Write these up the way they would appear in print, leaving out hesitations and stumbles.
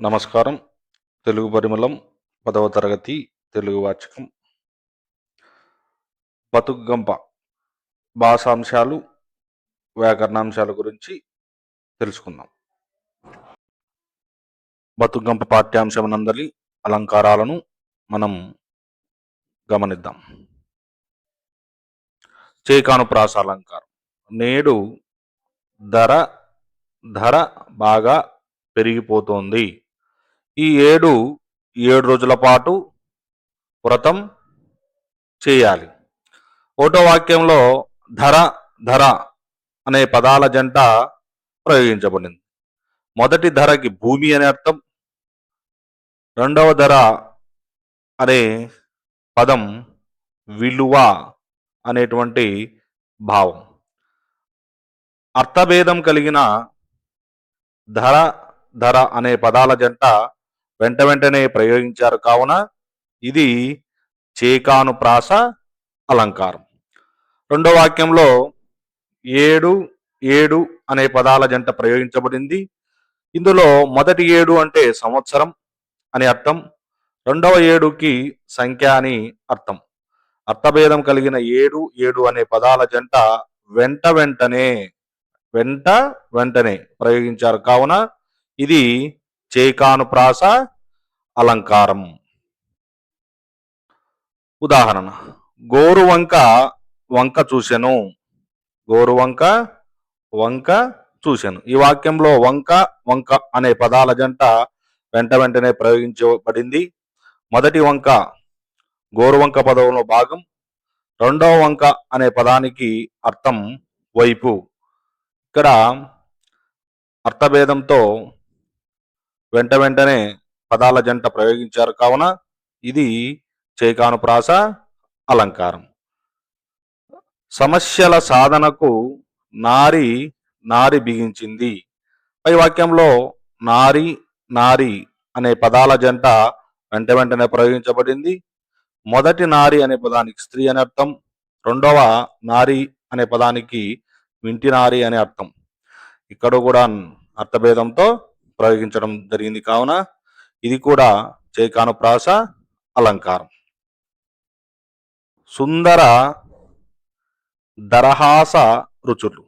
నమస్కారం. తెలుగు పరిమళం 10వ తరగతి తెలుగు వాచకం బతుకుగంప భాషాంశాలు, వ్యాకరణాంశాల గురించి తెలుసుకుందాం. బతుకుగంప పాఠ్యాంశం నందలి అలంకారాలను మనం గమనిద్దాం. చేకానుప్రాస అలంకారం. నేడు ధర బాగా పెరిగిపోతోంది. ఈ 7 రోజుల పాటు వ్రతం చేయాలి. ఒకటో వాక్యంలో ధర అనే పదాల జంట ప్రయోగించబడింది. మొదటి ధరకి భూమి అనే అర్థం, రెండవ ధర అనే పదం విలువ అనేటువంటి భావం. అర్థభేదం కలిగిన ధర అనే పదాల జంట వెంటనే ప్రయోగించారు కావున ఇది చేకానుప్రాస అలంకారం. రెండో వాక్యంలో 7 అనే పదాల జంట ప్రయోగించబడింది. ఇందులో మొదటి 7 అంటే సంవత్సరం అని అర్థం, రెండవ 7కి సంఖ్య అని అర్థం. అర్థభేదం కలిగిన 7 అనే పదాల జంట వెంటనే ప్రయోగించారు కావున ఇది చేకానుప్రాస అలంకారం. ఉదాహరణ: వంక చూసెను. వంక చూసెను. ఈ వాక్యంలో వంక అనే పదాల జంట వెంటనే ప్రయోగించబడింది. మొదటి వంక గోరువంక పదంలో భాగం, రెండవ వంక అనే పదానికి అర్థం వైపు. ఇక్కడ అర్థభేదంతో వెంటనే పదాల జంట ప్రయోగించారు కావున ఇది చేకానుప్రాస అలంకారం. సమస్యల సాధనకు నారి బిగించింది. పై వాక్యంలో నారి అనే పదాల జంట వెంటనే ప్రయోగించబడింది. మొదటి నారి అనే పదానికి స్త్రీ అని అర్థం, రెండవ నారి అనే పదానికి వింటి నారి అనే అర్థం. ఇక్కడ కూడా అర్థభేదంతో ప్రయోగించడం జరిగింది కావున ఇది కూడా చేకానుప్రాస అలంకారం. సుందర దరహాస రుచులు.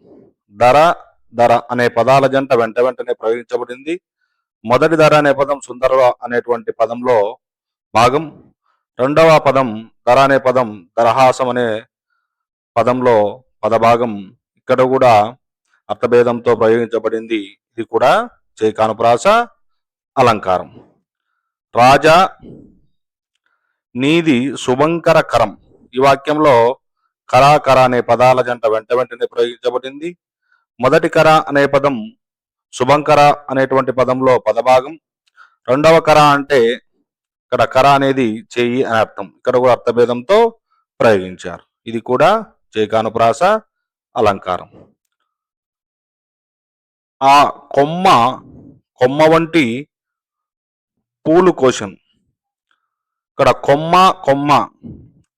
ధర అనే పదాల జంట వెంటనే ప్రయోగించబడింది. మొదటి ధర అనే పదం సుందర అనేటువంటి పదంలో భాగం, రెండవ పదం ధర అనే పదం దరహాసం అనే పదంలో పదభాగం. ఇక్కడ కూడా అర్థభేదంతో ప్రయోగించబడింది. ఇది కూడా చేకానుప్రాస అలంకారం. రాజా నీది శుభంకర కరం. ఈ వాక్యంలో కర అనే పదాల జంట వెంటనే ప్రయోగించబడింది. మొదటి కర అనే పదం శుభంకర అనేటువంటి పదంలో పదభాగం, రెండవ కర అంటే ఇక్కడ కర అనేది చెయ్యి అని అర్థం. ఇక్కడ కూడా అర్థభేదంతో ప్రయోగించారు. ఇది కూడా చేకానుప్రాస అలంకారం. ఆ కొమ్మ వంటి పూలు కోశం. ఇక్కడ కొమ్మ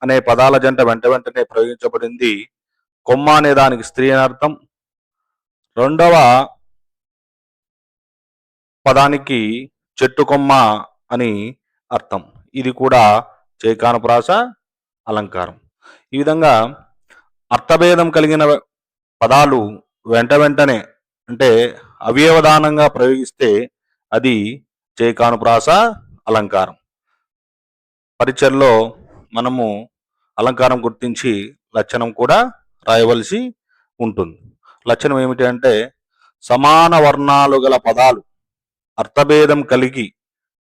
అనే పదాల జంట వెంటనే ప్రయోగించబడింది. కొమ్మ అనే దానికి స్త్రీ అని అర్థం, రెండవ పదానికి చెట్టు కొమ్మ అని అర్థం. ఇది కూడా చేకానుప్రాస అలంకారం. ఈ విధంగా అర్థభేదం కలిగిన పదాలు వెంటనే అంటే అవ్యవధానంగా ప్రయోగిస్తే అది చేకానుప్రాస అలంకారం. పరీక్షల్లో మనము అలంకారం గుర్తించి లక్షణం కూడా రాయవలసి ఉంటుంది. లక్షణం ఏమిటి అంటే సమాన వర్ణాలు గల పదాలు అర్థభేదం కలిగి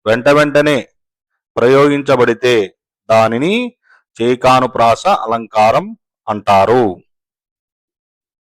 వెంటనే ప్రయోగించబడితే దానిని చేకానుప్రాస అలంకారం అంటారు.